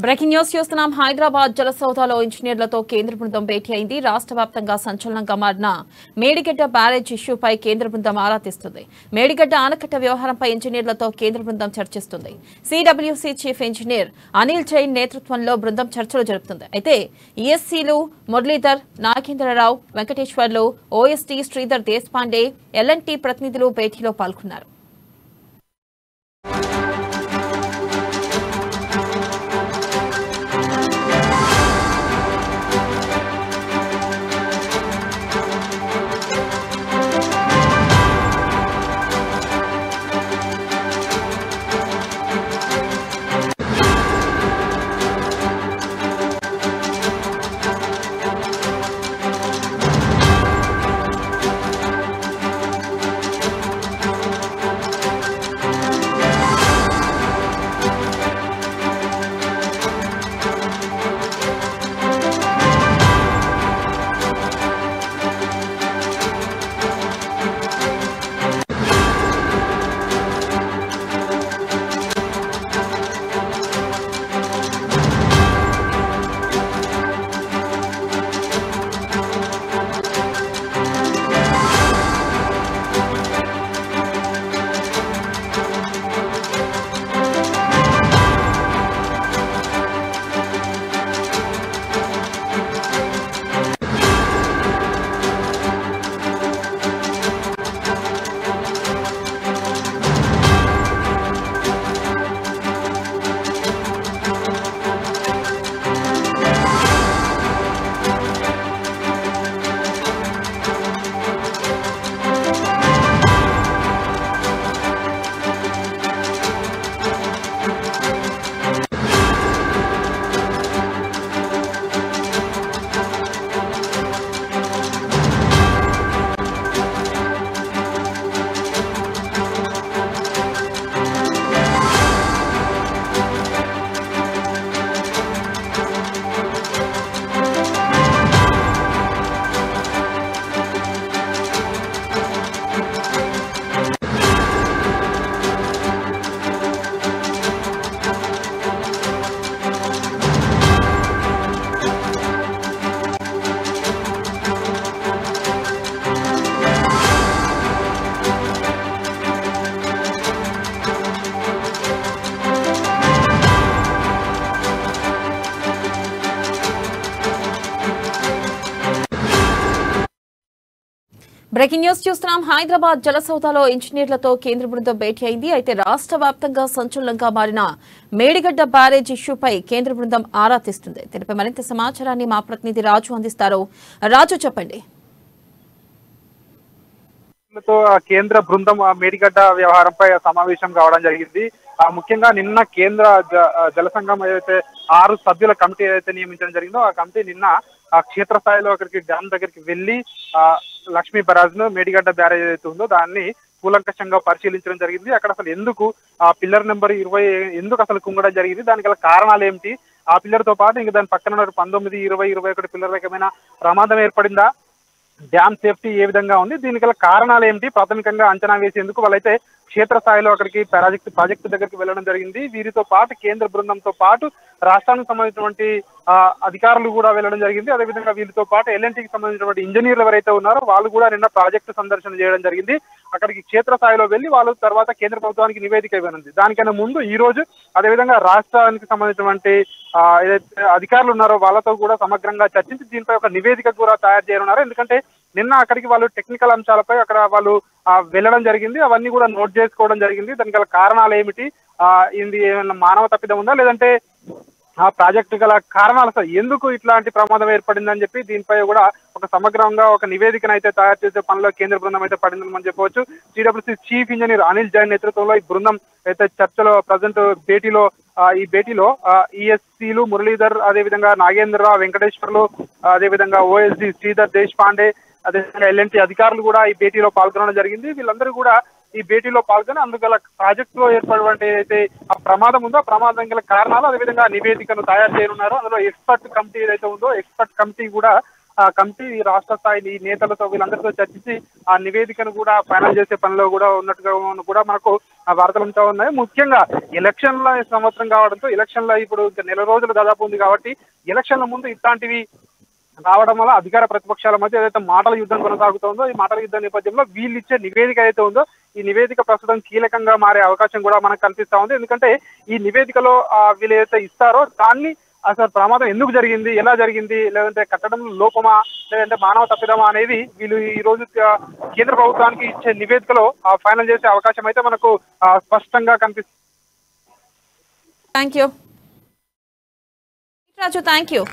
Breaking news చూస్తున్నాం. హైదరాబాద్ జలసౌధలో ఇంజనీర్లతో కేంద్ర బృందం భేటీ అయింది. రాష్ట్ర వ్యాప్తంగా సంచలనంగా మారిన మేడిగడ్డ బ్యారేజ్ ఇష్యూపై కేంద్ర బృందం ఆరా తీస్తుంది. మేడిగడ్డ ఆనకట్ట వ్యవహారంపై ఇంజనీర్లతో కేంద్ర బృందం చర్చిస్తుంది. CWC chief engineer Anil Jain నేతృత్వంలో బృందం చర్చలు జరుపుతుంది. అయితే ఈఎస్సీలు మురళీధర్, నాగేంద్రరావు, వెంకటేశ్వర్లు, ఓఎస్టీ శ్రీధర్ దేశపాండే, ఎల్ఎన్టీ ప్రతినిధులు భేటీలో పాల్గొన్నారు. బ్రేకింగ్ న్యూస్ చూస్తున్నాం. హైదరాబాద్ జలసౌధలో ఇంజనీర్లతో కేంద్ర బృందం భేటీ అయింది. అయితే రాష్ట్ర వ్యాప్తంగా సంచలనంగా మారిన మేడిగడ్డ బ్యారేజ్ ఇష్యూపై కేంద్ర బృందం ఆరా తీస్తుంది. దీనిపై మరింత సమాచారాన్ని మా ప్రతినిధి రాజు అందిస్తారు. రాజు, చెప్పండి. కేంద్ర బృందం మేడిగడ్డ వ్యవహారంపై సమావేశం కావడం జరిగింది. ముఖ్యంగా నిన్న కేంద్ర జల సంఘం ఏదైతే 6 సభ్యుల కమిటీ ఏదైతే నియమించడం జరిగిందో ఆ కమిటీ నిన్న క్షేత్రస్థాయిలో అక్కడికి డ్యామ్ దగ్గరికి వెళ్లి లక్ష్మీ బరాజ్ ను మేడిగడ్డ బ్యారేజ్ ఏదైతే ఉందో దాన్ని కూలంకషంగా పరిశీలించడం జరిగింది. అక్కడ అసలు ఎందుకు పిల్లర్ నెంబర్ 20 ఎందుకు అసలు కుంగడం జరిగింది, దానికి గల కారణాలు ఏమిటి, ఆ పిల్లర్ తో పాటు ఇంకా దాని పక్కన 19, 20, 21 పిల్లర్ రకమైన ప్రమాదం ఏర్పడిందా, డ్యామ్ సేఫ్టీ ఏ విధంగా ఉంది, దీనికి గల కారణాలు ఏమిటి ప్రాథమికంగా అంచనా వేసేందుకు వాళ్ళైతే క్షేత్రస్థాయిలో అక్కడికి ప్రాజెక్టు దగ్గరికి వెళ్ళడం జరిగింది. వీరితో పాటు కేంద్ర బృందంతో పాటు రాష్ట్రానికి సంబంధించినటువంటి అధికారులు కూడా వెళ్ళడం జరిగింది. అదేవిధంగా వీరితో పాటు ఎల్ఎన్టీకి సంబంధించినటువంటి ఇంజనీర్లు ఎవరైతే ఉన్నారో వాళ్ళు కూడా నిన్న ప్రాజెక్టు సందర్శన చేయడం జరిగింది. అక్కడికి క్షేత్రస్థాయిలో వెళ్లి వాళ్ళు తర్వాత కేంద్ర ప్రభుత్వానికి నివేదిక ఇవ్వనుంది. దానికన్నా ముందు ఈ రోజు అదేవిధంగా రాష్ట్రానికి సంబంధించినటువంటి ఏదైతే అధికారులు ఉన్నారో వాళ్ళతో కూడా సమగ్రంగా చర్చించి దీనిపై ఒక నివేదిక కూడా తయారు చేయనున్నారు. ఎందుకంటే నిన్న అక్కడికి వాళ్ళు టెక్నికల్ అంశాలపై అక్కడ వాళ్ళు వెళ్ళడం జరిగింది. అవన్నీ కూడా నోట్ చేసుకోవడం జరిగింది. దానికి గల కారణాలు ఏమిటి, ఇది ఏమైనా మానవ తప్పిదం ఉందా, లేదంటే ఆ ప్రాజెక్టు గల కారణాలు అసలు ఎందుకు ఇట్లాంటి ప్రమాదం ఏర్పడిందని చెప్పి దీనిపై కూడా ఒక సమగ్రంగా ఒక నివేదికను అయితే తయారు చేసే పనిలో కేంద్ర బృందం అయితే పడిందని మనం చెప్పవచ్చు. CWC chief engineer Anil Jain నేతృత్వంలో ఈ బృందం అయితే చర్చలో ప్రజెంట్ ఈ భేటీలో ఈఎస్సీలు మురళీధర్, అదేవిధంగా నాగేంద్రరావు, వెంకటేశ్వర్లు, అదేవిధంగా ఓఎస్డీ శ్రీధర్ దేశపాండే, అదేవిధంగా ఎల్ఎన్టీ అధికారులు కూడా ఈ భేటీలో పాల్గొనడం జరిగింది. వీళ్ళందరూ కూడా ఈ భేటీలో పాల్గొని అందుగల ప్రాజెక్ట్ లో ఏర్పడినటువంటి అయితే ఆ ప్రమాదం ఉందో ఆ ప్రమాదం గల కారణాలు అదేవిధంగా నివేదికను తయారు చేయనున్నారు. అందులో ఎక్స్పర్ట్ కమిటీ ఏదైతే ఉందో ఎక్స్పర్ట్ కమిటీ కూడా ఆ కమిటీ రాష్ట్ర స్థాయి నేతలతో వీళ్ళందరితో చర్చించి ఆ నివేదికను కూడా ఫైనల్ చేసే పనిలో కూడా ఉన్నట్టుగా కూడా మనకు ఆ వార్తలు ఉంటా ఉన్నాయి. ముఖ్యంగా ఎలక్షన్ల సంవత్సరం కావడంతో ఎలక్షన్ల ఇప్పుడు ఇంకా నెల రోజులు దాదాపు ఉంది కాబట్టి ఎలక్షన్ల ముందు ఇట్లాంటివి రావడం వల్ల అధికార ప్రతిపక్షాల మధ్య ఏదైతే మాటల యుద్ధం కొనసాగుతుందో ఈ మాటల యుద్ధం నేపథ్యంలో వీళ్ళు ఇచ్చే నివేదిక అయితే ఉందో ఈ నివేదిక ప్రస్తుతం కీలకంగా మారే అవకాశం కూడా మనకు కనిపిస్తా ఉంది. ఎందుకంటే ఈ నివేదికలో వీళ్ళు ఏదైతే ఇస్తారో దాన్ని అసలు ప్రమాదం ఎందుకు జరిగింది, ఎలా జరిగింది, లేదంటే కట్టడంలో లోపమా, లేదంటే మానవ తప్పిదమా అనేది వీళ్ళు ఈ రోజు కేంద్ర ప్రభుత్వానికి ఇచ్చే నివేదికలో ఫైనల్ చేసే అవకాశం అయితే మనకు స్పష్టంగా కనిపిస్తుంది. Thank you Raju. Thank you.